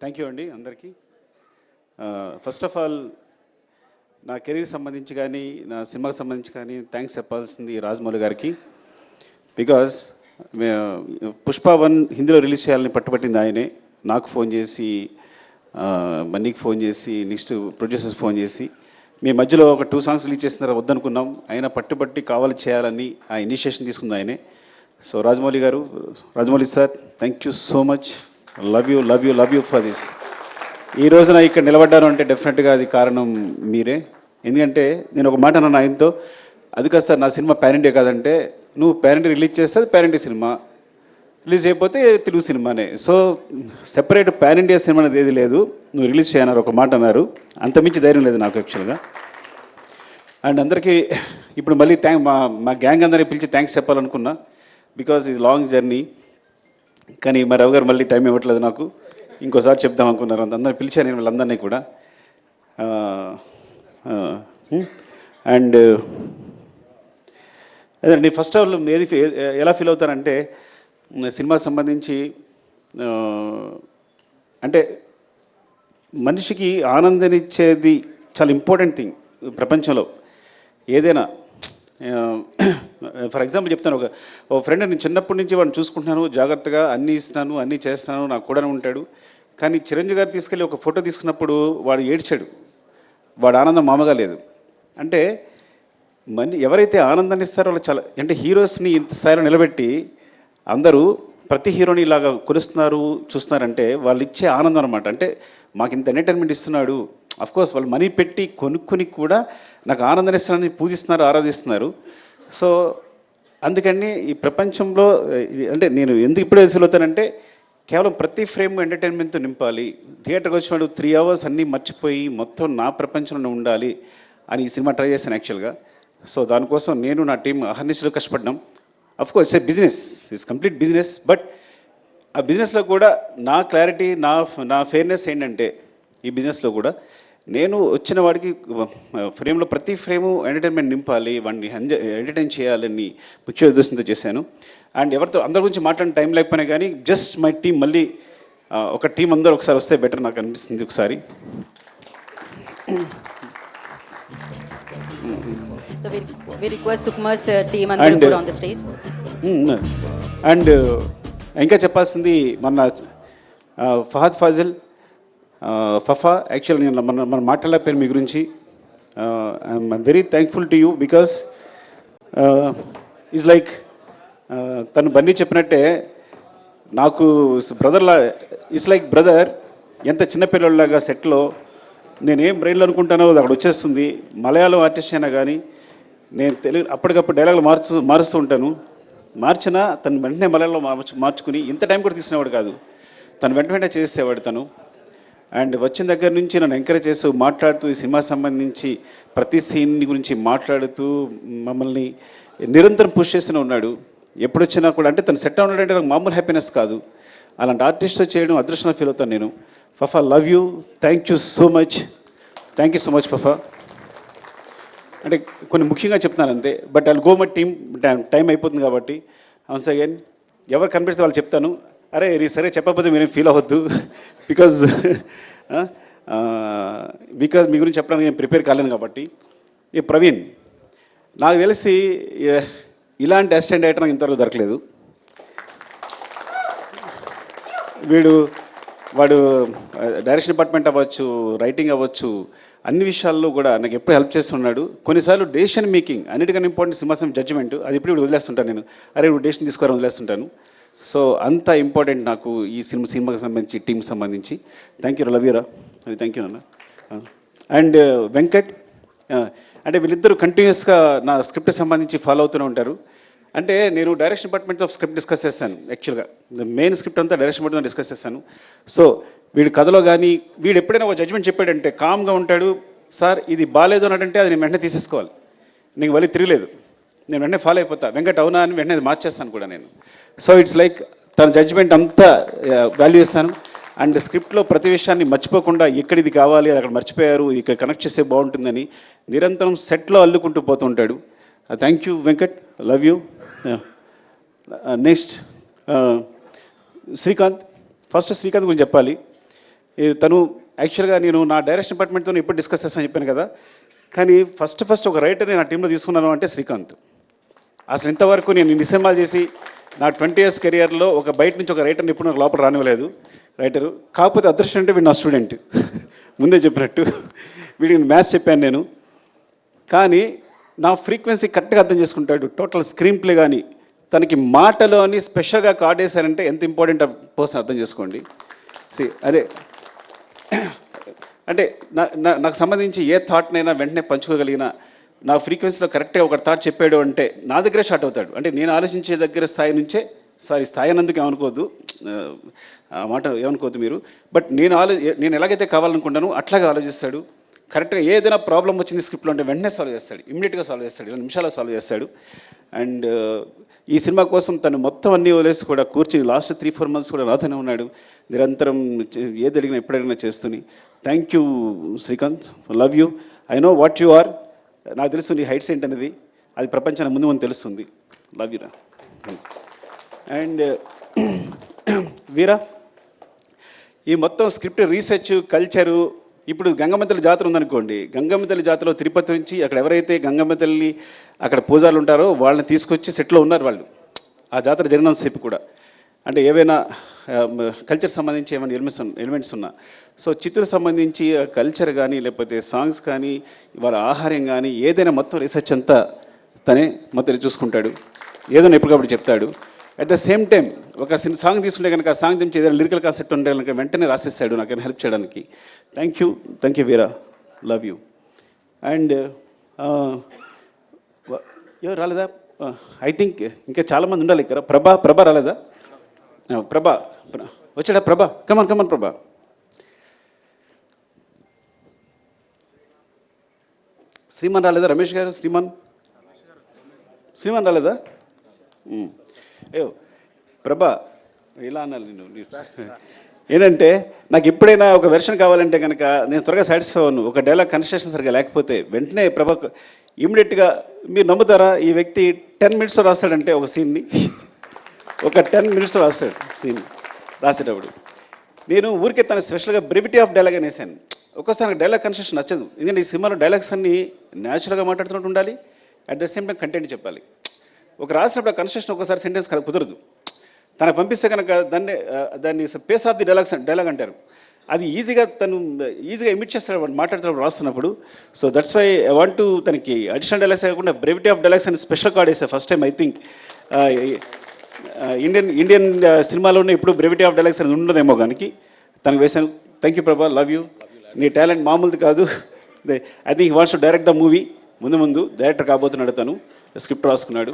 Thank you అండి అందరికీ. First of all నా కెరీర్ సంబంధించి కానీ నా సినిమాకి సంబంధించి కానీ థ్యాంక్స్ చెప్పాల్సింది రాజమౌళి గారికి. బికాజ్ పుష్ప 1 హిందీలో రిలీజ్ చేయాలని పట్టుబట్టింది ఆయనే. నాకు ఫోన్ చేసి, మన్నీకి ఫోన్ చేసి, నెక్స్ట్ ప్రొడ్యూసర్స్ ఫోన్ చేసి, మీ మధ్యలో ఒక 2 సాంగ్స్ రిలీజ్ చేసిన తర్వాత వద్దనుకున్నాం, ఆయన పట్టుబట్టి కావాలి చేయాలని ఆ ఇనిషియేషన్ తీసుకుంది ఆయనే. సో రాజమౌళి గారు, Rajamouli sir, thank you so much. Love you love you love you for this. ఈ రోజున ఇక్కడ నిలబడ్డాను అంటే డెఫినెట్గా అది కారణం మీరే. ఎందుకంటే నేను ఒక మాట అన్నాను ఆయనతో, అది కాదు సార్ నా సినిమా పాన్ ఇండియా కాదంటే, నువ్వు పాన్ ఇండియా రిలీజ్ చేస్తే అది పాన్ ఇండియా సినిమా, రిలీజ్ అయిపోతే తెలుగు సినిమానే. So separate pan India cinema అనేది ఏది లేదు, నువ్వు రిలీజ్ చేయన్నారు ఒక మాట అన్నారు. అంతమించి ధైర్యం లేదు నాకు యాక్చువల్గా. అండ్ అందరికీ ఇప్పుడు మళ్ళీ మా గ్యాంగ్ అందరినీ పిలిచి థ్యాంక్స్ చెప్పాలనుకున్నా, బికాజ్ ఇది లాంగ్ జర్నీ. కానీ మా రావు గారు మళ్ళీ టైం ఇవ్వట్లేదు నాకు, ఇంకోసారి చెప్దాం అనుకున్నారు. అందరినీ పిలిచాను నేను వాళ్ళందరినీ కూడా. అండ్ అదే నేను ఫస్ట్ ఆఫ్ ఆల్ ఎలా ఫీల్ అవుతానంటే, సినిమా సంబంధించి అంటే మనిషికి ఆనందాన్నిచ్చేది చాలా ఇంపార్టెంట్ థింగ్ ప్రపంచంలో ఏదైనా. ఫర్ ఎగ్జాంపుల్ చెప్తాను, ఒక ఫ్రెండ్ నేను చిన్నప్పటి నుంచి వాడిని చూసుకుంటున్నాను, జాగ్రత్తగా అన్నీ ఇస్తున్నాను, అన్నీ చేస్తున్నాను, నాకు కూడా ఉంటాడు. కానీ చిరంజీవి గారు తీసుకెళ్ళి ఒక ఫోటో తీసుకున్నప్పుడు వాడు ఏడ్చాడు, వాడు ఆనందం మామూలుగా లేదు. అంటే ఎవరైతే ఆనందాన్ని ఇస్తారో వాళ్ళు చాలా, అంటే హీరోస్ని ఇంత స్థాయిలో నిలబెట్టి అందరూ ప్రతి హీరోని ఇలాగా కొలుస్తున్నారు చూస్తున్నారంటే వాళ్ళు ఇచ్చే ఆనందం అనమాట. అంటే మాకు ఇంత ఎంటర్టైన్మెంట్ ఇస్తున్నాడు, అఫ్కోర్స్ వాళ్ళు మనీ పెట్టి కొనుక్కొని కూడా నాకు ఆనందాన్ని ఇస్తున్నారని పూజిస్తున్నారు, ఆరాధిస్తున్నారు. సో అందుకని ఈ ప్రపంచంలో అంటే నేను ఎందుకు ఇప్పుడే ఫీల్ అవుతానంటే, కేవలం ప్రతి ఫ్రేమ్ ఎంటర్టైన్మెంట్తో నింపాలి, థియేటర్కి వచ్చినాడు 3 అవర్స్ అన్నీ మర్చిపోయి మొత్తం నా ప్రపంచంలో ఉండాలి అని ఈ సినిమా ట్రై చేశాను యాక్చువల్గా. సో దానికోసం నేను నా టీం అహర్నిశలు కష్టపడ్డాం. Of course it's a business, it's complete business. But ఆ బిజినెస్లో కూడా నా క్లారిటీ, నా ఫెయిర్నెస్ ఏంటంటే, ఈ బిజినెస్లో కూడా నేను వచ్చిన వాడికి ఫ్రేమ్లో ప్రతి ఫ్రేము ఎంటర్టైన్మెంట్ నింపాలి, వాడిని ఎంటర్టైన్ చేయాలని ముఖ్య ఉద్దేశంతో చేశాను. అండ్ ఎవరితో అందరి గురించి మాట్లాడిన టైం లేకపోయినా కానీ జస్ట్ మై టీం మళ్ళీ ఒక టీం అందరూ ఒకసారి వస్తే బెటర్ నాకు అనిపిస్తుంది ఒకసారి. So we request Sukumar's team and put on the stage. And ఇంకా చెప్పాల్సింది మన ఫహద్ ఫాజిల్, ఫఫా. యాక్చువల్లీ నేను మనం మాట్లాడలేకపోయాను మీ గురించి. I'm very thankful to you because is like తను బన్నీ చెప్పినట్టే నాకు బ్రదర్లా, ఇట్స్ లైక్ బ్రదర్. ఎంత చిన్నపిల్లలాగా సెట్లో నేనేం బ్రెయిన్లో అనుకుంటానో అది అక్కడ వచ్చేస్తుంది. మలయాళం ఆర్టిస్ట్ అయినా కానీ నేను తెలుగు అప్పటికప్పుడు డైలాగులు మారుస్తూ ఉంటాను. మార్చినా తను వెంటనే మలయాళంలో మార్చుకుని ఇంత టైం కూడా తీసుకునేవాడు కాదు, తను వెంటనే చేసేవాడు తను. అండ్ వచ్చిన దగ్గర నుంచి నన్ను ఎంకరేజ్ చేస్తూ మాట్లాడుతూ ఈ సినిమా సంబంధించి ప్రతి సీన్ గురించి మాట్లాడుతూ మమ్మల్ని నిరంతరం పుష్ చేస్తూనే ఉన్నాడు. ఎప్పుడు వచ్చినా కూడా అంటే తను సెట్ ఉన్నాడంటే నాకు మామూలు హ్యాపీనెస్ కాదు. అలాంటి ఆర్టిస్ట్తో చేయడం అదృష్టంగా ఫీల్ అవుతాను నేను. Fafa, love you, thank you so much. Thank you so much Fafa. అంటే కొన్ని ముఖ్యంగా చెప్తున్నాను అంతే, but I'll go my team, time అయిపోతుంది కాబట్టి. వన్స్ అగైన్ ఎవరు కనిపిస్తే వాళ్ళు చెప్తాను. అరే సరే చెప్పకపోతే మీరేం ఫీల్ అవ్వద్దు, బికాజ్ మీ గురించి చెప్పడానికి నేను ప్రిపేర్ కాలేను కాబట్టి. ఈ ప్రవీణ్ నాకు తెలిసి ఇలాంటి అసిస్టెంట్ డైరెక్టర్ నాకు ఇంతవరకు దొరకలేదు. వాడు డైరెక్షన్ డిపార్ట్మెంట్ అవ్వచ్చు, రైటింగ్ అవ్వచ్చు, అన్ని విషయాల్లో కూడా నాకు ఎప్పుడు హెల్ప్ చేస్తున్నాడు. కొన్నిసార్లు డెసిషన్ మేకింగ్ అన్నిటికన్నా ఇంపార్టెంట్ సినిమా జడ్జిమెంట్, అది ఇప్పుడు వదిలేస్తుంటాను నేను. అరే నువ్వు డెసిషన్ తీసుకోవాలని వదిలేస్తుంటాను. సో అంత ఇంపార్టెంట్ నాకు ఈ సినిమాకి సంబంధించి, టీంకి సంబంధించి. థ్యాంక్ యూ, లవ్ యూరా. అది థ్యాంక్ యూ అన్న. అండ్ వెంకట్, అంటే వీళ్ళిద్దరూ కంటిన్యూస్గా నా స్క్రిప్ట్ సంబంధించి ఫాలో అవుతూనే ఉంటారు. అంటే నేను డైరెక్షన్ డిపార్ట్మెంట్తో స్క్రిప్ట్ డిస్కస్ చేశాను. యాక్చువల్గా మెయిన్ స్క్రిప్ట్ అంతా డైరెక్షన్ డిపార్ట్మెంట్ డిస్కస్ చేశాను. సో వీడి కథలో కానీ వీడు ఎప్పుడైనా ఒక జడ్జ్మెంట్ చెప్పాడంటే కామ్గా ఉంటాడు. సార్ ఇది బాగాలేదు అన్నట్టే అది నేను వెంటనే తీసేసుకోవాలి, నీకు మళ్ళీ తిరగలేదు, నేను వెంటనే ఫాలో అయిపోతా. వెంకట్ అవునా అని వెంటనే అది మార్చేస్తాను కూడా నేను. సో ఇట్స్ లైక్ తన జడ్జ్మెంట్ అంతా వాల్యూ చేస్తాను. అండ్ స్క్రిప్ట్లో ప్రతి విషయాన్ని మర్చిపోకుండా ఎక్కడ ఇది కావాలి, అది అక్కడ మర్చిపోయారు, ఇక్కడ కనెక్ట్ చేస్తే బాగుంటుందని నిరంతరం సెట్లో అల్లుకుంటూ పోతుంటాడు. Thank you Venkat, love you. Next Srikanth. First Srikanth గురించి చెప్పాలి. తను యాక్చువల్గా నేను నా డైరెక్షన్ డిపార్ట్మెంట్తో ఎప్పుడు డిస్కస్ చేస్తాను చెప్పాను కదా, కానీ ఫస్ట్ ఒక రైటర్ని నా టీంలో తీసుకున్నాను అంటే శ్రీకాంత్. అసలు ఇంతవరకు నేను ఇన్ని సినిమాలు చేసి నా 20 years కెరియర్లో ఒక బయట నుంచి ఒక రైటర్ని ఇప్పుడు నాకు లోపల రానివ్వలేదు రైటరు. కాకపోతే అదృష్టం అంటే వీడు నా స్టూడెంట్, ముందే చెప్పినట్టు వీడికి మ్యాథ్స్ చెప్పాను నేను. కానీ నా ఫ్రీక్వెన్సీ కరెక్ట్గా అర్థం చేసుకుంటాడు. టోటల్ స్క్రీన్ ప్లే కానీ తనకి మాటలో అని స్పెషల్గా కార్డ్ వేశారంటే ఎంత ఇంపార్టెంట్ పర్సన్ అర్థం చేసుకోండి. అదే అంటే నాకు సంబంధించి ఏ థాట్నైనా వెంటనే పంచుకోగలిగిన, నా ఫ్రీక్వెన్సీలో కరెక్ట్గా ఒక థాట్ చెప్పాడు అంటే నా దగ్గరే షార్ట్ అవుతాడు. అంటే నేను ఆలోచించే దగ్గర స్థాయి నుంచే, స్థాయి అన్నందుకు ఏమనుకోవద్దు, ఆ మాట ఏమనుకోవద్దు మీరు. బట్ నేను ఎలాగైతే కావాలనుకుంటానో అట్లాగే ఆలోచిస్తాడు. కరెక్ట్గా ఏదైనా ప్రాబ్లం వచ్చింది స్క్రిప్ట్లో అంటే వెంటనే సాల్వ్ చేస్తాడు, ఇమ్మీడియట్గా సాల్వ్ చేస్తాడు, 20 నిమిషాల్లో సాల్వ్ చేస్తాడు. అండ్ ఈ సినిమా కోసం తను మొత్తం అన్నీ వదిలేసి కూడా కూర్చుని లాస్ట్ 3-4 months కూడా నాతోనే ఉన్నాడు, నిరంతరం ఏది అడిగినా ఎప్పుడడిగినా చేస్తూని. Thank you Srikanth, love you. I know what you are. నాకు తెలుసు నీ హైట్స్ ఏంటనేది, అది ప్రపంచానికి ముందు ముందు తెలుస్తుంది. లవ్ యూరా. అండ్ వీరా, ఈ మొత్తం స్క్రిప్ట్ రీసెర్చ్ కల్చరు, ఇప్పుడు గంగమ్మ తల్లి జాతర ఉందనుకోండి, గంగమ్మ తల్లి జాతరలో తిరుపతి నుంచి అక్కడ ఎవరైతే గంగమ్మ తల్లి అక్కడ పూజారులు ఉంటారో వాళ్ళని తీసుకొచ్చి సెట్లో ఉన్నారు వాళ్ళు, ఆ జాతర జరిగినంతసేపు కూడా. అంటే ఏవైనా కల్చర్ సంబంధించి ఏమైనా ఎలిమెంట్స్ ఉన్నా, సో చిత్తూరు సంబంధించి కల్చర్ కానీ లేకపోతే సాంగ్స్ కానీ వాళ్ళ ఆహారం కానీ ఏదైనా మొత్తం రీసెర్చ్ అంతా తనే మొత్తం చూసుకుంటాడు, ఏదైనా ఎప్పటికప్పుడు చెప్తాడు. అట్ ద సేమ్ టైం ఒక సాంగ్ తీసుకుంటే కనుక ఆ సాంగ్ నుంచి ఏదైనా లిరికల్ కాన్సెప్ట్ ఉంటే కనుక వెంటనే రాసేస్తాడు నాకు హెల్ప్ చేయడానికి. Thank you Veera, love you. And ఎవరు రాలేదా? ఐ థింక్ ఇంకా చాలామంది ఉండాలి ఇక్కడ. ప్రభా రాలేదా? ప్రభా వచ్చాడా? కమన్ ప్రభా. శ్రీమాన్ రాలేదా? రమేష్ గారు, శ్రీమాన్ రాలేదా? అయ్యో ప్రభా, ఇలా అన్నాను నేను. ఏంటంటే నాకు ఎప్పుడైనా ఒక వెర్షన్ కావాలంటే కనుక నేను త్వరగా సాటిస్ఫై అవ్వను. ఒక డైలాగ్ కన్స్ట్రక్షన్ సరిగా లేకపోతే వెంటనే ప్రభా ఇమ్మీడియట్గా, మీరు నమ్ముతారా, ఈ వ్యక్తి 10 minutesలో రాస్తాడంటే ఒక సీన్ని, ఒక 10 minutesలో రాస్తాడు సీన్. రాసేటప్పుడు నేను ఊరికే తన స్పెషల్గా బ్రెవిటీ ఆఫ్ డైలాగ్ అని వేసాను. ఒక్కోసారి నాకు డైలాగ్ కన్స్ట్రక్షన్ నచ్చదు, ఎందుకంటే ఈ సినిమాలో డైలాగ్స్ అన్నీ న్యాచురల్గా మాట్లాడుతున్నట్టు ఉండాలి, at the same time content చెప్పాలి. ఒక రాసినప్పుడు కన్స్ట్రక్షన్ ఒకసారి సెంటెన్స్ కుదరదు, తనకు పంపిస్తే కనుక దాన్ని పేస్ ఆఫ్ ది డైలాగ్ అంటారు. అది తను ఈజీగా ఎమిట్ చేస్తాడు వాడు మాట్లాడుతున్నప్పుడు రాస్తున్నప్పుడు. So that's why I want to తనకి అడిషనల్ డైలాగ్స్ కాకుండా బ్రెవిటీ ఆఫ్ డైలాగ్స్ అని స్పెషల్ కార్డ్ వేసా first time. I think Indian సినిమాలోనే ఇప్పుడు బ్రెవిటీ ఆఫ్ డైలాగ్స్ అనేది ఉండదేమో కానీ తనకు వేసాను. థ్యాంక్ యూ ప్రభా, లవ్ యూ. నీ టాలెంట్ మామూలుది కాదు. I think he wants to direct the movie. ముందు డైరెక్టర్ కాబోతున్నాడు, తను స్క్రిప్ట్ రాసుకున్నాడు.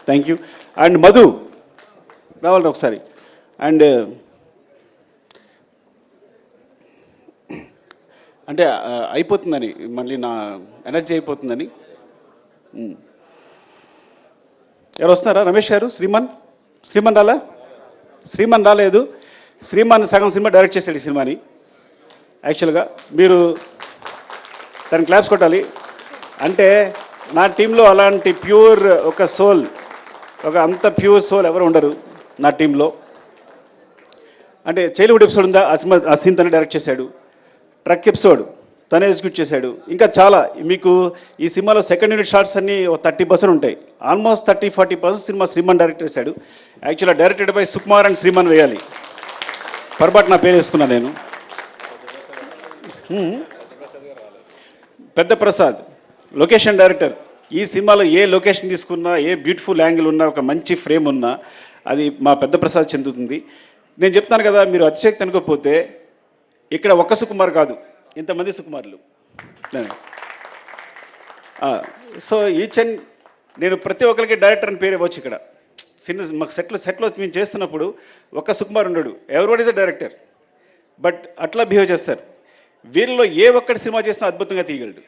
Thank you. అండ్ మధు రావాలి ఒకసారి. అండ్ అంటే అయిపోతుందని, మళ్ళీ నా ఎనర్జీ అయిపోతుందని. ఎవరు వస్తున్నారా? రమేష్ గారు, శ్రీమాన్ రాలా? శ్రీమాన్ రాలేదు. శ్రీమాన్ సగం సినిమా డైరెక్ట్ చేశాడు ఈ సినిమాని. యాక్చువల్గా మీరు తను క్లాప్స్ కొట్టాలి. అంటే నా టీంలో అలాంటి ప్యూర్ ఒక సోల్, ఒక అంత ప్యూర్ సోల్ ఎవరు ఉండరు నా టీంలో. అంటే చైల్డ్హుడ్ ఎపిసోడ్ ఉందా, ఆ సీన్ తనే డైరెక్ట్ చేశాడు. ట్రక్ ఎపిసోడ్ తనే ఎగ్జిక్యూట్ చేశాడు. ఇంకా చాలా మీకు ఈ సినిమాలో సెకండ్ యూనిట్ షార్ట్స్ అన్నీ 30% ఉంటాయి. ఆల్మోస్ట్ 30-40% సినిమా శ్రీమాన్ డైరెక్ట్ చేశాడు. యాక్చువల్గా directed by Sukumar and Sriman వేయాలి, పొరపాటు నా పేరు వేసుకున్నాను నేను. పెద్ద ప్రసాద్ లొకేషన్ డైరెక్టర్. ఈ సినిమాలో ఏ లొకేషన్ తీసుకున్నా, ఏ బ్యూటిఫుల్ యాంగిల్ ఉన్నా, ఒక మంచి ఫ్రేమ్ ఉన్నా అది మా పెద్ద ప్రసాద్ చెందుతుంది. నేను చెప్తాను కదా, మీరు అతిశక్తి అనుకోకపోతే ఇక్కడ ఒక్క సుకుమార్ కాదు, ఇంతమంది సుకుమార్లు. సో నేను ప్రతి ఒక్కరికి డైరెక్టర్ అని పేరు ఇవ్వచ్చు. ఇక్కడ మాకు సెట్లో మేము చేస్తున్నప్పుడు ఒక్క సుకుమార్ ఉండడు, everybody is a director. But అట్లా బిహేవ్ చేస్తారు. వీళ్ళలో ఏ ఒక్కటి సినిమా చేసినా అద్భుతంగా తీయగలడు.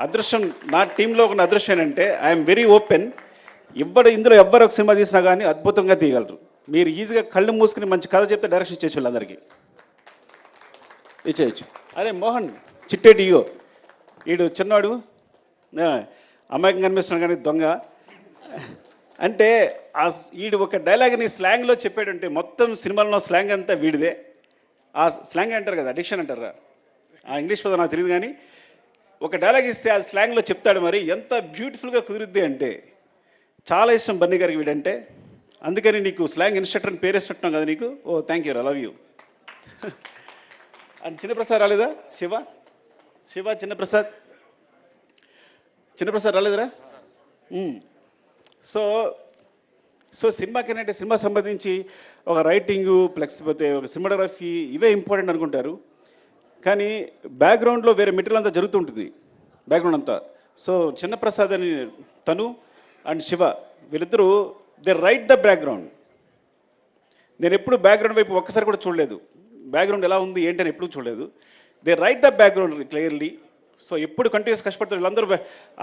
అదృష్టం నా టీంలో ఉన్న అదృష్టం ఏంటంటే ఐఎమ్ వెరీ ఓపెన్. ఇందులో ఎవ్వరు ఒక సినిమా తీసినా కానీ అద్భుతంగా తీయగలరు. మీరు ఈజీగా కళ్ళు మూసుకుని మంచి కథ చెప్తే డైరెక్షన్ ఇచ్చేయచ్చు, వాళ్ళందరికీ ఇచ్చేయచ్చు. అదే మోహన్ చిట్టేటి ఇగో, వీడు చిన్నవాడు అమాయకంగా కనిపిస్తున్నాడు కానీ దొంగ. అంటే వీడు ఒక డైలాగ్ని స్లాంగ్లో చెప్పాడంటే మొత్తం సినిమాలో స్లాంగ్ అంతా వీడిదే. ఆ స్లాంగ్ అంటారు కదా, అడిక్షన్ అంటారా, ఆ ఇంగ్లీష్ పదం నాకు తెలియదు కానీ ఒక డైలాగ్ ఇస్తే ఆ స్లాంగ్లో చెప్తాడు. మరి ఎంత బ్యూటిఫుల్గా కుదిరిద్ది అంటే చాలా ఇష్టం బన్నీ గారికి వీడంటే. అందుకని నీకు స్లాంగ్ ఇన్స్ట్రక్టర్ అని పేరు వేసినట్టున్నాం కదా నీకు. Oh thank you, I love you. And Chinnaprasad రాలేదా? శివ చిన్నప్రసాద్ రాలేదురా? సో సో సినిమాకి అంటే సినిమా సంబంధించి ఒక రైటింగు ప్లస్ పోతే ఒక సినిమాటోగ్రఫీ ఇవే ఇంపార్టెంట్ అనుకుంటారు, కానీ బ్యాక్గ్రౌండ్లో వేరే మెటీరియల్ అంతా జరుగుతుంటుంది బ్యాక్గ్రౌండ్ అంతా. సో చిన్నప్రసాద్ అని తను అండ్ శివ వీళ్ళిద్దరూ దే రైట్ ద బ్యాక్గ్రౌండ్. నేను ఎప్పుడు బ్యాక్గ్రౌండ్ వైపు ఒక్కసారి కూడా చూడలేదు, బ్యాక్గ్రౌండ్ ఎలా ఉంది ఏంటి అని ఎప్పుడు చూడలేదు. They right the background clearly. So ఎప్పుడు కంటిన్యూస్ కష్టపడతారు వీళ్ళందరూ.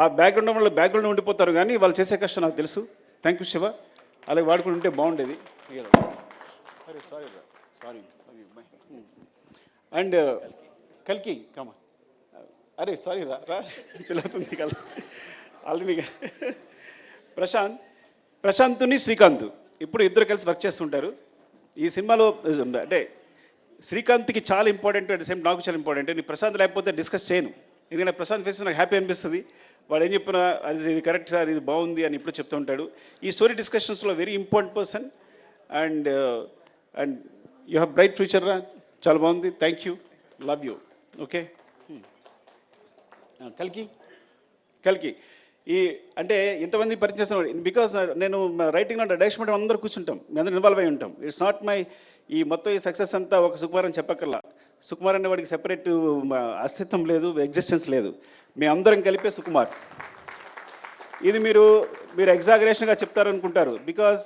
ఆ బ్యాక్గ్రౌండ్ వాళ్ళు బ్యాక్గ్రౌండ్ ఉండిపోతారు, కానీ వాళ్ళు చేసే కష్టం నాకు తెలుసు. థ్యాంక్ యూ శివ, అలాగే వాడుకుని ఉంటే బాగుండేది. సారీ. అండ్ కల్కి కమా, అరే సారీ రా పిల్లవుతుంది కల్ ఆల్రెడీ. ప్రశాంత్ని శ్రీకాంత్ ఇప్పుడు ఇద్దరు కలిసి వర్క్ చేస్తుంటారు ఈ సినిమాలో. అంటే శ్రీకాంత్కి చాలా ఇంపార్టెంట్, అట్ ద సేమ్ నాకు చాలా ఇంపార్టెంట్. నేను ప్రశాంత్ లేకపోతే డిస్కస్ చేయను, ఎందుకంటే ప్రశాంత్ ఫేస్ నాకు హ్యాపీ అనిపిస్తుంది. వాడు ఏం చెప్పినా అది ఇది కరెక్ట్ సార్, ఇది బాగుంది అని ఇప్పుడు చెప్తూ ఉంటాడు. ఈ స్టోరీ డిస్కషన్స్లో very important person. And you have bright future రా, చాలా బాగుంది. Thank you, love you. Okay. కల్కి ఈ అంటే ఇంతమంది పరిచయం చేస్తున్నాడు బికాస్ నేను రైటింగ్లో డైరెక్షన్ అందరూ కూర్చుంటాం, మేము అందరూ ఇన్వాల్వ్ అయి ఉంటాం. ఇట్స్ నాట్ మై ఈ మొత్తం ఈ సక్సెస్ అంతా ఒక సుకుమార్ అని చెప్పక్కర్లా. సుకుమార్ అనే వాడికి సెపరేట్ అస్తిత్వం లేదు, ఎగ్జిస్టెన్స్ లేదు. మేము అందరం కలిపే సుకుమార్. ఇది మీరు ఎగ్జాగరేషన్గా చెప్తారనుకుంటారు, బికాజ్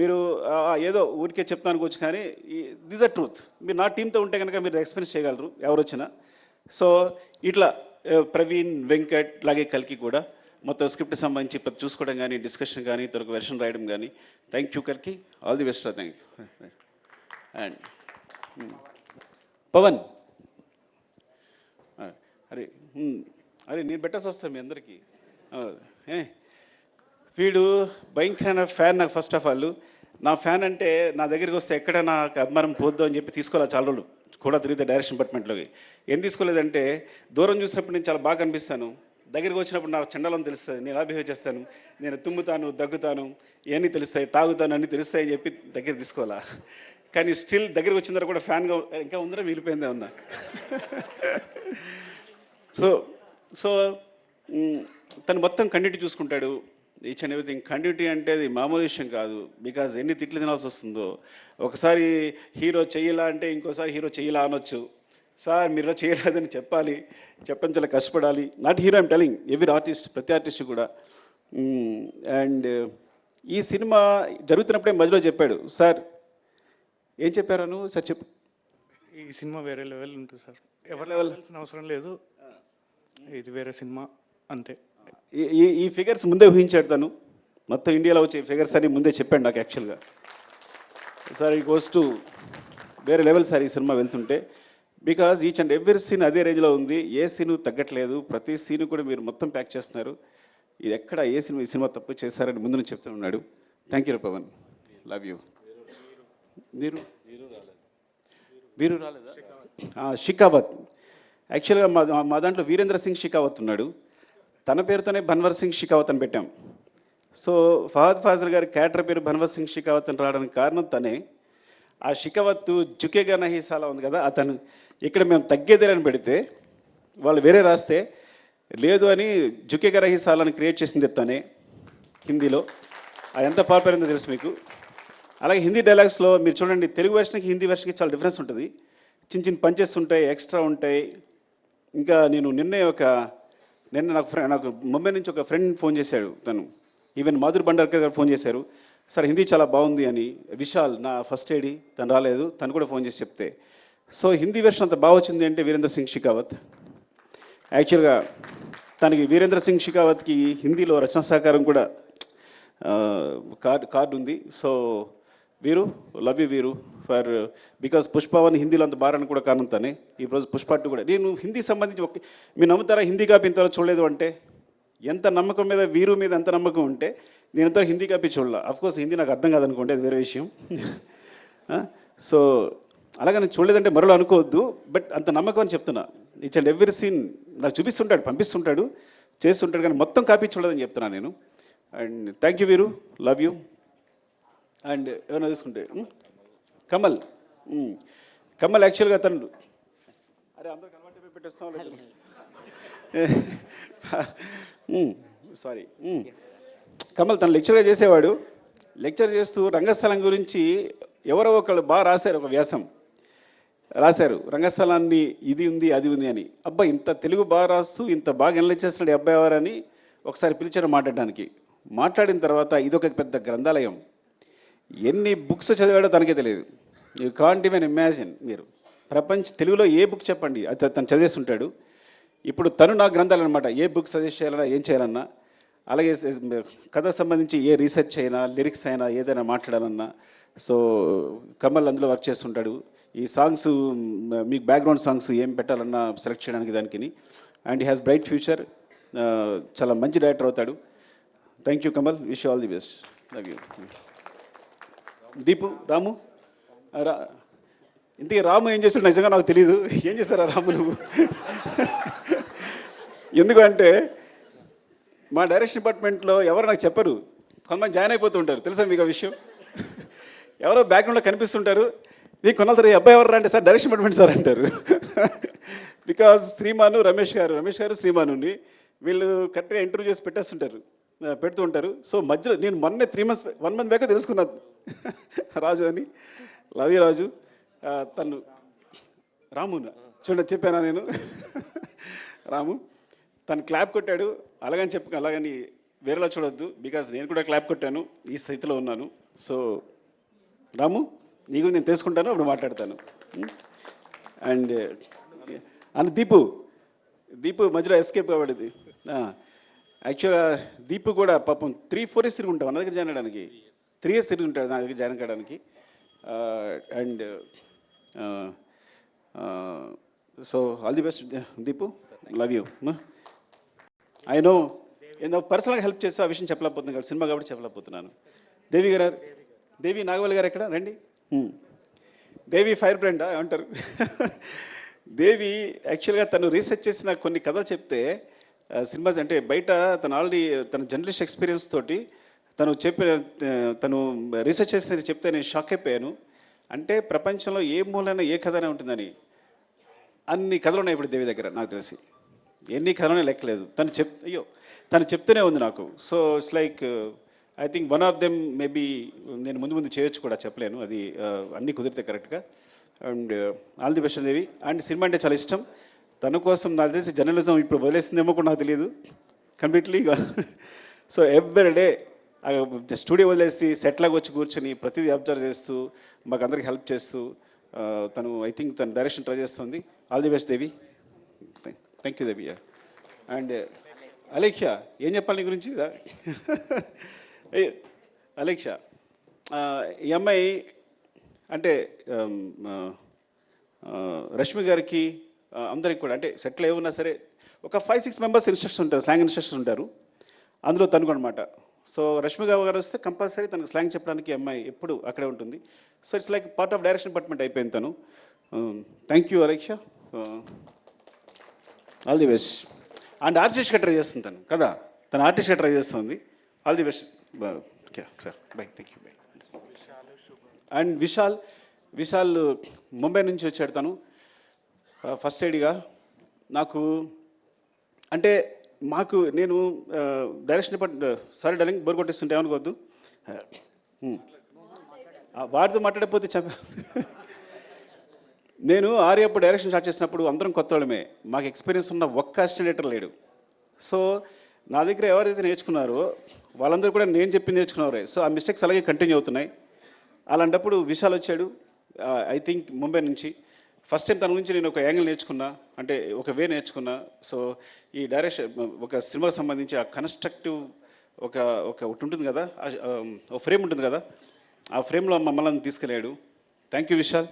మీరు ఏదో ఊరికే చెప్తాను అనుకోవచ్చు, కానీ దిస్ అ ట్రూత్. మీరు నా టీంతో ఉంటే కనుక మీరు ఎక్స్పీరియన్స్ చేయగలరు ఎవరు వచ్చినా. సో ఇట్లా ప్రవీణ్, వెంకట్, అలాగే కల్కి కూడా మొత్తం స్క్రిప్ట్ సంబంధించి ప్రతి చూసుకోవడం కానీ, డిస్కషన్ కానీ, తొలక వెర్షన్ రాయడం కానీ. థ్యాంక్ యూ కల్కి, all the best. Thank you. And Pawan, అరే నేను పెట్టాల్సి వస్తాను మీ అందరికీ. వీడు భయంకరమైన ఫ్యాన్ నాకు. ఫస్ట్ ఆఫ్ ఆల్ నా ఫ్యాన్ అంటే నా దగ్గరికి వస్తే ఎక్కడ నాకు అభిమానం పోద్దు అని చెప్పి తీసుకోవాలి. చాలా రోజులు కూడా తిరిగితే డైరెక్షన్ డిపార్ట్మెంట్లోకి ఏం తీసుకోలేదంటే, దూరం చూసినప్పుడు నేను చాలా బాగా కనిపిస్తాను, దగ్గరికి వచ్చినప్పుడు నాకు చండాలం తెలుస్తుంది, నేను ఎలా బిహేవ్ చేస్తాను, నేను తుమ్ముతాను, దగ్గుతాను, ఇవన్నీ తెలుస్తాయి, తాగుతాను, అన్నీ తెలుస్తాయి అని చెప్పి దగ్గర తీసుకోవాలా. కానీ స్టిల్ దగ్గరికి వచ్చిన తర్వాత కూడా ఫ్యాన్గా ఇంకా ఉందరా మిగిలిపోయిందే ఉన్నా. సో తను మొత్తం కంటిన్యూటీ చూసుకుంటాడు, ఈచ్ అండ్ ఎవ్రీథింగ్. కంటిన్యూటీ అంటే అది మామూలు విషయం కాదు, బికాజ్ ఎన్ని తిట్లు తినాల్సి వస్తుందో. ఒకసారి హీరో చెయ్యలా అంటే ఇంకోసారి హీరో చెయ్యలా అనొచ్చు. సార్ మీరు చేయలేదని చెప్పాలి, చెప్పని చాలా కష్టపడాలి. Not hero I'm telling, every artist, ప్రతి ఆర్టిస్ట్ కూడా. అండ్ ఈ సినిమా జరుగుతున్నప్పుడే మధ్యలో చెప్పాడు, సార్ ఏం చెప్పారను సార్ చెప్పు. ఈ సినిమా వేరే లెవెల్ ఉంటుంది సార్, ఎవరి లెవెల్సిన అవసరం లేదు, ఇది వేరే సినిమా అంతే. ఈ ఫిగర్స్ ముందే ఊహించాడు తను, మొత్తం ఇండియాలో వచ్చే ఫిగర్స్ అని ముందే చెప్పాడు నాకు యాక్చువల్గా. సార్ ఈ గోస్ టు వేరే లెవెల్ సార్ ఈ సినిమా వెళ్తుంటే, because each and every scene అదే రేంజ్లో ఉంది, ఏ సీను తగ్గట్లేదు, ప్రతి సీను కూడా మీరు మొత్తం ప్యాక్ చేస్తున్నారు. ఇది ఎక్కడ ఏ సినిమా ఈ సినిమా తప్పు చేస్తారని ముందు నుంచి చెప్తూ ఉన్నాడు. Thank you Pawan, love you. వీరు రాలేదా? షికావత్. యాక్చువల్గా మా దాంట్లో వీరేంద్ర సింగ్ షికావత్ ఉన్నాడు, తన పేరుతోనే భన్వర్ సింగ్ షికావత్ అని పెట్టాం. సో ఫహద్ ఫాజిల్ గారి క్యారెక్టర్ పేరు భన్వర్ సింగ్ షికావత్ అని రావడానికి కారణం తనే. ఆ షికావత్ జుకేగా నహీ సాలా ఉంది కదా, అతను ఇక్కడ మేము తగ్గేదేలని పెడితే వాళ్ళు వేరే రాస్తే లేదు అని జుకేగా నహీ సాలాని క్రియేట్ చేసింది తనే హిందీలో. అది ఎంత పాపులర్ అయిందో తెలుసు మీకు. అలాగే హిందీ డైలాగ్స్లో మీరు చూడండి, తెలుగు వెర్షన్కి హిందీ వెర్షన్కి చాలా డిఫరెన్స్ ఉంటుంది. చిన్న చిన్న పంచెస్ ఉంటాయి, ఎక్స్ట్రా ఉంటాయి. ఇంకా నేను నిన్న నాకు ముంబై నుంచి ఒక ఫ్రెండ్ ఫోన్ చేశాడు, తను ఈవెన్ మాధురి భండార్కర్ గారు ఫోన్ చేశారు, సార్ హిందీ చాలా బాగుంది అని. విశాల్ నా ఫస్ట్ ఏడి, తను రాలేదు, తను కూడా ఫోన్ చేసి చెప్తే. సో హిందీ వెర్షన్ అంత బాగా వచ్చింది అంటే వీరేంద్ర సింగ్ షికావత్. యాక్చువల్గా తనకి వీరేంద్ర సింగ్ షికావత్కి హిందీలో రచనా సహకారం కూడా కార్డు ఉంది. సో వీరు, లవ్ యూ వీరు ఫర్ బికాస్ పుష్పవన్ హిందీలో అంత బారాన్ని కూడా కారణం తనే. ఈరోజు పుష్ప 2 కూడా నేను హిందీ సంబంధించి మీరు నమ్ముతారా, హిందీ కాపీ ఇంతవరకు చూడలేదు అంటే. ఎంత నమ్మకం మీద వీరు మీద ఎంత నమ్మకం ఉంటే నేను ఇంతవరకు హిందీ కాపీ చూడాల. అఫ్కోర్స్ హిందీ నాకు అర్థం కాదనుకోండి, అది వేరే విషయం. సో అలాగే నేను చూడలేదంటే మరోలో అనుకోవద్దు, బట్ అంత నమ్మకం అని చెప్తున్నా. ఈచ్ అండ్ ఎవ్రీ సీన్ నాకు చూపిస్తుంటాడు, పంపిస్తుంటాడు, చేస్తుంటాడు, కానీ మొత్తం కాపీ చూడలేదని చెప్తున్నాను నేను. అండ్ థ్యాంక్ యూ వీరు, లవ్ యూ. అండ్ ఏమైనా తీసుకుంటే కమల్. కమల్ యాక్చువల్గా తను అరే అందరూ కనబట్టి పెట్టేస్తాం సారీ. కమల్ తను లెక్చర్గా చేసేవాడు. లెక్చర్ చేస్తూ రంగస్థలం గురించి ఎవరో ఒకళ్ళు బాగా రాశారు, ఒక వ్యాసం రాశారు, రంగస్థలాన్ని ఇది ఉంది అది ఉంది అని. అబ్బా ఇంత తెలుగు బాగా రాస్తూ ఇంత బాగా ఎనలైజ్ చేస్తున్నాడు అబ్బాయి ఎవరని ఒకసారి పిలిచారు మాట్లాడడానికి. మాట్లాడిన తర్వాత ఇదొక పెద్ద గ్రంథాలయం, ఎన్ని బుక్స్ చదివాడో తనకే తెలియదు. You can't even imagine. మీరు తెలుగులో ఏ బుక్ చెప్పండి అది తను చదివేస్తుంటాడు. ఇప్పుడు తను నా గ్రంథాలు అనమాట, ఏ బుక్ సజెస్ట్ చేయాలన్నా ఏం చేయాలన్నా, అలాగే కథకు సంబంధించి ఏ రీసెర్చ్ అయినా లిరిక్స్ అయినా ఏదైనా మాట్లాడాలన్నా. సో కమల్ అందులో వర్క్ చేస్తుంటాడు. ఈ సాంగ్స్ మీకు బ్యాక్గ్రౌండ్ సాంగ్స్ ఏం పెట్టాలన్నా సెలెక్ట్ చేయడానికి దానికి. And he has bright future, చాలా మంచి డైరెక్టర్ అవుతాడు. Thank you Kamal, wish all the best, love you. Deepu, Ramu ఇంతకీ రాము ఏం చేస్తాడు నిజంగా నాకు తెలీదు. ఏం చేస్తారా రాము నువ్వు? ఎందుకంటే మా డైరెక్షన్ డిపార్ట్మెంట్లో ఎవరు నాకు చెప్పరు, కొంతమంది జాయిన్ అయిపోతూ ఉంటారు. తెలుసా మీకు ఆ విషయం? ఎవరో బ్యాక్గ్రౌండ్లో కనిపిస్తుంటారు. నీకు కొన్నాళ్ళ తర్వాత అబ్బాయి ఎవరు అంటే సార్ డైరెక్షన్ డిపార్ట్మెంట్ సార్ అంటారు. బికాజ్ శ్రీమాను రమేష్ గారు శ్రీమానుని వీళ్ళు కరెక్ట్గా ఇంటర్వ్యూ చేసి పెడుతూ ఉంటారు. సో మధ్యలో నేను మొన్నే 1 month బ్యాక్ తెలుసుకున్నాను రాజు అని. లవ్ యూ రాజు. తను రామునా చూడండి చెప్పానా నేను. రాము తను క్లాప్ కొట్టాడు, అలాగని వేరేలా చూడొద్దు, బికాజ్ నేను కూడా క్లాప్ కొట్టాను, ఈ స్థితిలో ఉన్నాను. సో రాము నీకు నేను తెలుసుకుంటాను, అప్పుడు మాట్లాడతాను. అండ్ దీపు మధ్యలో ఎస్కేప్ కాబడింది. యాక్చువల్గా దీపు కూడా పాపం 3-4 years తిరిగి ఉంటాం నా దగ్గర జాయిన్ అవ్వడానికి. 3 years తిరిగి ఉంటాడు నా దగ్గర జాయిన్ కావడానికి. And so all the best Deepu, love you. I no ఏదో పర్సనల్గా హెల్ప్ చేస్తే ఆ విషయం చెప్పలేకపోతున్నాను కదా, సినిమా కాబట్టి చెప్పలేకపోతున్నాను. దేవి నాగవల్లి గారు ఎక్కడ రండి. దేవి ఫైర్ బ్రాండా ఏమంటారు? దేవి యాక్చువల్గా తను రీసెర్చ్ చేసిన కొన్ని కథలు చెప్తే సినిమాస్ అంటే బయట తను ఆల్రెడీ తన జర్నలిస్ట్ ఎక్స్పీరియన్స్ తోటి తను రీసెర్చ్ చేసి చెప్తే నేను షాక్ అయిపోయాను. అంటే ప్రపంచంలో ఏ మూలైనా ఏ కథనే ఉంటుందని అన్ని కథలు ఉన్నాయి ఇప్పుడు దేవి దగ్గర. నాకు తెలిసి ఎన్ని కథలనే లెక్కలేదు. తను చెప్తూనే ఉంది నాకు. So it's like I think one of them maybe నేను ముందు చేయొచ్చు కూడా, చెప్పలేను, అది అన్నీ కుదిరితే కరెక్ట్గా. And all the best Devi. And cinema అంటే చాలా ఇష్టం. తన కోసం నాకు తెలిసి జర్నలిజం ఇప్పుడు వదిలేసిందేమో కూడా నాకు తెలియదు కంప్లీట్లీ. సో ఎవ్రీడే స్టూడియో వదిలేసి సెట్లాగా వచ్చి కూర్చొని ప్రతిదీ అబ్జర్వ్ చేస్తూ మాకు అందరికి హెల్ప్ చేస్తూ తను ఐ థింక్ తను డైరెక్షన్ ట్రై చేస్తుంది. All the best Devi. Thank you Devi. And Alekhya ఏం చెప్పాలి నీ గురించి? అలేఖ్య ఈ అమ్మాయి అంటే రష్మి గారికి అందరికి కూడా అంటే సెటిల్ ఏమన్నా సరే ఒక 5-6 members ఇన్స్ట్రక్షన్ ఉంటారు, స్లాంగ్ ఇన్స్ట్రక్షన్ ఉంటారు. అందులో తనుకు అనమాట. సో రష్మి గారు వస్తే కంపల్సరీ తనకు స్లాంగ్ చెప్పడానికి అమ్మాయి ఎప్పుడు అక్కడే ఉంటుంది. So it's like part of direction department అయిపోయింది తను. Thank you Alekhya, all the best. And ఆర్టిస్ట్గా ట్రై చేస్తుంది తను కదా, తను ఆర్టిస్ట్గా ట్రై చేస్తుంది. All the best sir, bye, thank you, bye. And Vishal Mumbai నుంచి వచ్చాడు తను ఫస్ట్ ఐడిగా. నాకు అంటే నేను direction department sorry darling bore కొట్టేస్తుంటే ఏమనుకోవద్దు, వాటితో మాట్లాడకపోతే నేను ఆర్యప్పుడు డైరెక్షన్ స్టార్ట్ చేసినప్పుడు అందరం కొత్త వాళ్ళమే, మాకు ఎక్స్పీరియన్స్ ఉన్న ఒక్క అసిస్టెంట్ డైరెక్టర్ లేడు. సో నా దగ్గర ఎవరైతే నేర్చుకున్నారో వాళ్ళందరూ కూడా నేను చెప్పింది నేర్చుకున్నారే. సో ఆ మిస్టేక్స్ అలాగే కంటిన్యూ అవుతున్నాయి. అలాంటప్పుడు విశాల్ వచ్చాడు ఐ థింక్ ముంబై నుంచి. ఫస్ట్ టైం తన గురించి నేను ఒక యాంగిల్ నేర్చుకున్నా, అంటే ఒక వే నేర్చుకున్నా. సో ఈ డైరెక్షన్ ఒక సినిమాకి సంబంధించి ఆ కన్స్ట్రక్టివ్ ఒకటి ఉంటుంది కదా, ఒక ఫ్రేమ్ ఉంటుంది కదా, ఆ ఫ్రేమ్లో మమ్మల్ని తీసుకెళ్ళాడు. Thank you Vishal.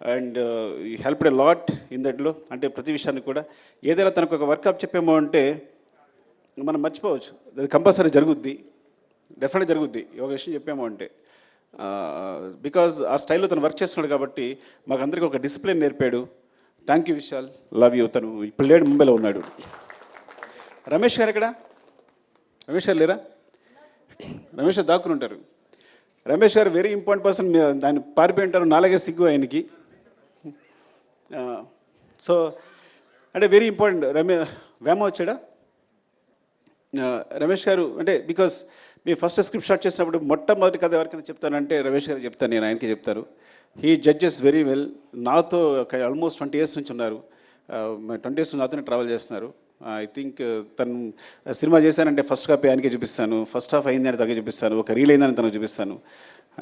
And you helped a lot in దట్లో. అంటే ప్రతి విషయాన్ని కూడా ఏదైనా తనకు ఒక వర్కప్ చెప్పామో అంటే మనం మర్చిపోవచ్చు, అది కంపల్సరీ జరుగుద్ది, డెఫినెట్గా జరుగుద్ది. ఒక విషయం చెప్పామో అంటే బికాజ్ ఆ స్టైల్లో తను వర్క్ చేస్తున్నాడు కాబట్టి మాకందరికీ ఒక డిసిప్లిన్ నేర్పాడు. Thank you Vishal, love you. తను ఇప్పుడు లేడు, ముంబైలో ఉన్నాడు. రమేష్ గారు ఎక్కడ? రమేష్ గారు లేరా? రమేష్ గారు దాక్కుని ఉంటారు. రమేష్ గారు వెరీ ఇంపార్టెంట్ పర్సన్. దాన్ని పారిపోయి ఉంటారు, నాలుగే సిగ్గు ఆయనకి. సో అంటే వెరీ ఇంపార్టెంట్. వేమ వచ్చాడా? రమేష్ గారు అంటే because me first script start చేసినప్పుడు మొట్టమొదటి కథ ఎవరికైనా చెప్తానంటే రమేష్ గారు చెప్తాను, నేను ఆయనకి చెప్తాను. He judges very well. నాతో ఆల్మోస్ట్ 20 years నుంచి ఉన్నారు. 20 years నుంచి నాతోనే ట్రావెల్ చేస్తున్నారు. ఐ థింక్ తను సినిమా చేశానంటే ఫస్ట్ కాపీ ఆయనకే చూపిస్తాను, ఫస్ట్ హాఫ్ అయిందని తనకే చూపిస్తాను, ఒక రీల్ అయిందని తనకు చూపిస్తాను.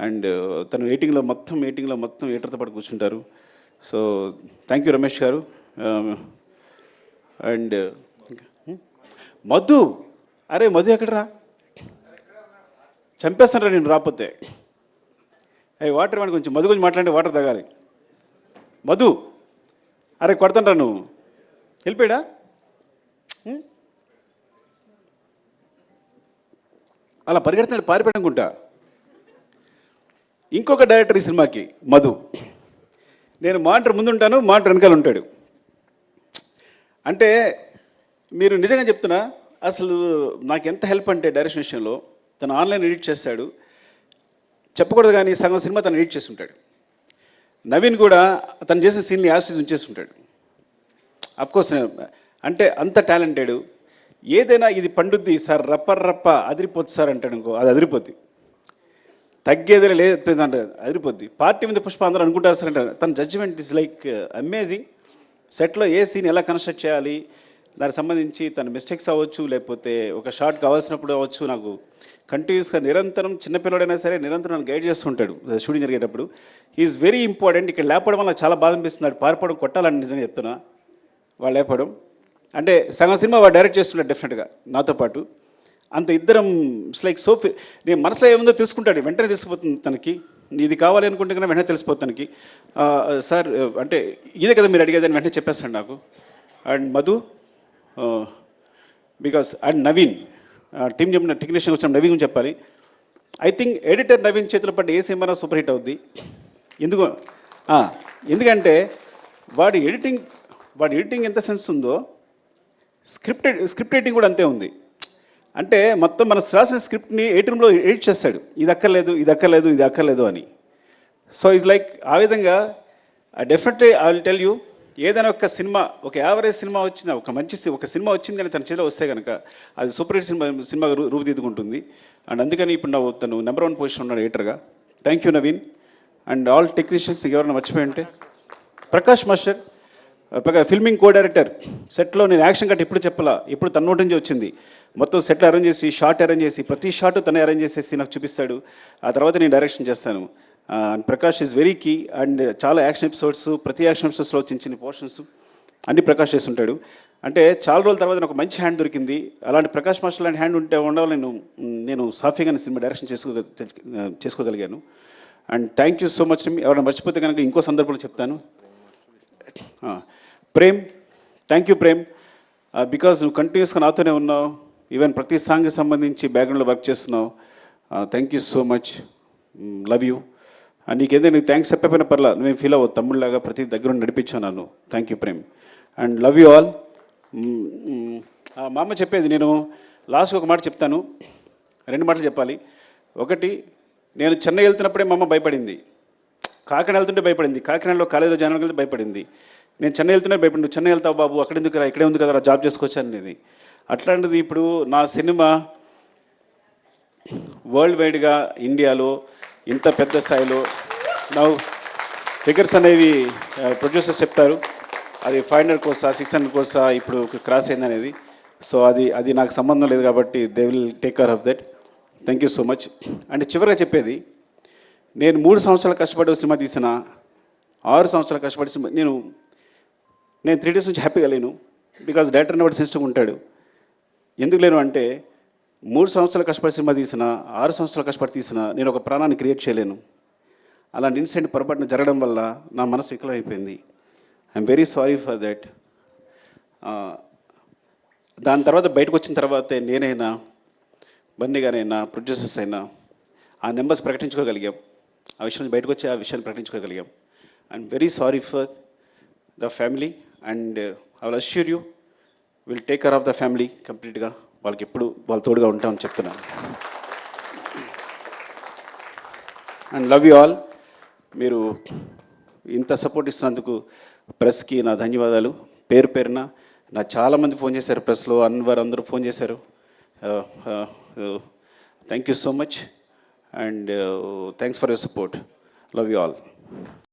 అండ్ తను ఎయిటింగ్లో మొత్తం ఎయిటర్తో పాటు కూర్చుంటారు. సో థ్యాంక్ యూ రమేష్ గారు. అండ్ మధు, అరే మధు ఎక్కడరా? చంపేస్తానరా నేను రాకపోతే. అయ్యి వాటర్ వాడిని కొంచెం మధు గురించి మాట్లాడి వాటర్ తాగాలి. మధు, అరే కొడతానరా నువ్వు, వెళ్ళిపోయాడా? అలా పరిగెడుతున్నాడు, పారిపోయానుకుంటా. ఇంకొక డైరెక్టర్ ఈ సినిమాకి మధు. నేను మానిటర్ ముందు ఉంటాను, మానిటర్ వెనకాల ఉంటాడు. అంటే మీరు నిజంగా చెప్తున్నా, అసలు నాకు ఎంత హెల్ప్ అంటే డైరెక్షన్ విషయంలో. తను ఆన్లైన్ ఎడిట్ చేస్తాడు, చెప్పకూడదు కానీ సగం సినిమా తను ఎడిట్ చేసి ఉంటాడు. నవీన్ కూడా తను చేసిన సీన్ని యాసిస్ ఉంచేసి ఉంటాడు. అఫ్కోర్స్ అంటే అంత టాలెంటెడ్. ఏదైనా ఇది పండుద్ది సార్, రప్ప అదిరిపోద్ది సార్ అంటాడు అనుకో, అది అదిరిపోద్ది. తగ్గేదే లేదు అంటే అదిరిపోద్ది. పార్టీ మీద పుష్ప అందరూ అనుకుంటారు సార్ అంటే తన జడ్జిమెంట్ ఇస్ లైక్ అమేజింగ్. సెట్లో ఏ సీన్ ఎలా కన్స్ట్రక్ట్ చేయాలి, దానికి సంబంధించి తన మిస్టేక్స్ అవ్వచ్చు, లేకపోతే ఒక షార్ట్ కావాల్సినప్పుడు అవ్వచ్చు, నాకు కంటిన్యూస్గా నిరంతరం, చిన్నపిల్లడైనా సరే నిరంతరం నన్ను గైడ్ చేస్తుంటాడు షూటింగ్ జరిగేటప్పుడు. Is very important. ఇక్కడ లేపడం వల్ల నాకు చాలా బాధ అనిపిస్తుంది. పారిపోవడం కొట్టాలని నిజంగా చెప్తున్నా. వాళ్ళు లేపడం అంటే సగం సినిమా వాడు డైరెక్ట్ చేస్తున్నాడు డెఫినెట్గా నాతో పాటు. అంత ఇద్దరం ఇట్స్ లైక్ సో నేను మనసులో ఏముందో తెలుసుకుంటాడు, వెంటనే తెలిసిపోతుంది తనకి. ఇది కావాలి అనుకుంటే కన్నా వెంటనే తెలిసిపోతుంది తనకి. సార్ అంటే ఇదే కదా మీరు అడిగేదని వెంటనే చెప్పేస్తాడు నాకు. And Madhu because and Naveen team చెప్పిన టెక్నీషియన్ వచ్చిన నవీన్ గురించి చెప్పాలి. ఐ థింక్ ఎడిటర్ నవీన్ చేతిలో పడ్డ ఏ సినిమా సూపర్ హిట్ అవుద్ది. ఎందుకంటే వాడి ఎడిటింగ్ ఎంత సెన్స్ ఉందో స్క్రిప్ట్ రైటింగ్ కూడా అంతే ఉంది. అంటే మొత్తం మన రాసిన స్క్రిప్ట్ని 8 రూమ్లో ఎడిట్ చేస్తాడు, ఇది అక్కర్లేదు అని. సో ఈజ్ లైక్ ఆ విధంగా definitely I will tell you, ఏదైనా ఒక సినిమా, ఒక యావరేజ్ సినిమా వచ్చిన ఒక సినిమా వచ్చింది కానీ తన చేతిలో వస్తే కనుక అది సూపర్ హిట్ సినిమా రూపుదిద్దుకుంటుంది. అండ్ అందుకని ఇప్పుడు తను నెంబర్ 1 పొజిషన్ ఉన్నాడు ఎడిటర్గా. Thank you Naveen. And all technicians ఎవరైనా మర్చిపోయి ఉంటే, Prakash master filming co director. సెట్లో నేను యాక్షన్ కట్ ఎప్పుడు చెప్పాలా, ఎప్పుడు తన నోటి నుంచి వచ్చింది. మొత్తం సెట్లు అరేంజ్ చేసి, షార్ట్ అరేంజ్ చేసి, ప్రతి షార్ట్ తనే అరేంజ్ చేసేసి నాకు చూపిస్తాడు. ఆ తర్వాత నేను డైరెక్షన్ చేస్తాను. Prakash is very key. And చాలా యాక్షన్ ఎపిసోడ్స్, ప్రతి యాక్షన్ ఎపిసోడ్స్లో చిన్న పోర్షన్స్ అన్ని ప్రకాష్ చేస్తుంటాడు. అంటే చాలా రోజుల తర్వాత నాకు మంచి హ్యాండ్ దొరికింది. అలాంటి ప్రకాష్ మాస్టర్ లాంటి హ్యాండ్ ఉండాలి నేను సాఫీగా సినిమా డైరెక్షన్ చేసుకోగలిగాను. And thank you so much. ఎవరైనా మర్చిపోతే కనుక ఇంకో సందర్భంలో చెప్తాను. Prem, thank you Prem, because నువ్వు కంటిన్యూస్గా నాతోనే ఉన్నావు. ఈవెన్ ప్రతి సాంగ్కి సంబంధించి బ్యాక్గ్రౌండ్లో వర్క్ చేస్తున్నావు. Thank you so much, love you. నీకేదైనా థ్యాంక్స్ చెప్పకపోయినా పర్లా, నువ్వేం ఫీల్ అవ్వదు, తమ్ముళ్ళలాగా ప్రతి దగ్గర నడిపించాను నన్ను. Thank you Prem. And love you all. మా అమ్మ చెప్పేది, నేను లాస్ట్కి ఒక మాట చెప్తాను, 2 మాటలు చెప్పాలి. ఒకటి, నేను చెన్నై వెళ్తున్నప్పుడే మా అమ్మ భయపడింది, కాకినాడ వెళ్తుంటే భయపడింది, కాకినాడలో కాలేజీలో జాయిన్ వెళ్తే భయపడింది. నేను చెన్నై వెళ్తున్నా భయపడి, నువ్వు చెన్నై వెళ్తావు బాబు, అక్కడ ఎందుకు రా, ఇక్కడే ఉంది కదా జాబ్ చేసుకోవచ్చు అనేది. అట్లాంటిది ఇప్పుడు నా సినిమా వరల్డ్ వైడ్గా ఇండియాలో ఇంత పెద్ద స్థాయిలో నా ఫిగర్స్ అనేవి ప్రొడ్యూసర్స్ చెప్తారు, అది 500 crores 600 crores ఇప్పుడు క్రాస్ అయింది అనేది. సో అది నాకు సంబంధం లేదు కాబట్టి they will take care of that. Thank you so much. అంటే చివరిగా చెప్పేది, నేను 3 సంవత్సరాలు కష్టపడి సినిమా తీసిన, 6 సంవత్సరాలు కష్టపడి సినిమా నేను 3 days నుంచి హ్యాపీగా లేను. బికాజ్ డైరెక్టర్ బట్టి సిస్టమ్ ఉంటాడు. ఎందుకు లేను అంటే 3 సంవత్సరాలు కష్టపడి సినిమా తీసిన, 6 సంవత్సరాలు కష్టపడి తీసిన, నేను ఒక ప్రాణాన్ని క్రియేట్ చేయలేను. అలాంటి ఇన్సిడెంట్ పొరపాటున జరగడం వల్ల నా మనసు వికలమైపోయింది. I'm very sorry for that. దాని తర్వాత బయటకు వచ్చిన తర్వాతే నేనైనా, బన్నీ గారైనా, ప్రొడ్యూసర్స్ అయినా ఆ నెంబర్స్ ప్రకటించుకోగలిగాం. ఆ విషయం బయటకు వచ్చి ఆ విషయాన్ని ప్రకటించుకోగలిగాం. I'm very sorry for the family and I will assure you will take care of the family కంప్లీట్గా. వాళ్ళకి ఎప్పుడు వాళ్ళ తోడుగా ఉంటామని చెప్తున్నాను. And love you all. మీరు ఇంత సపోర్ట్ ఇస్తున్నందుకు ప్రెస్కి నా ధన్యవాదాలు. పేరు పేరున నా చాలామంది ఫోన్ చేశారు, ప్రెస్లో అన్వర్ అందరూ ఫోన్ చేశారు. Thank you so much and thanks for your support. Love you all.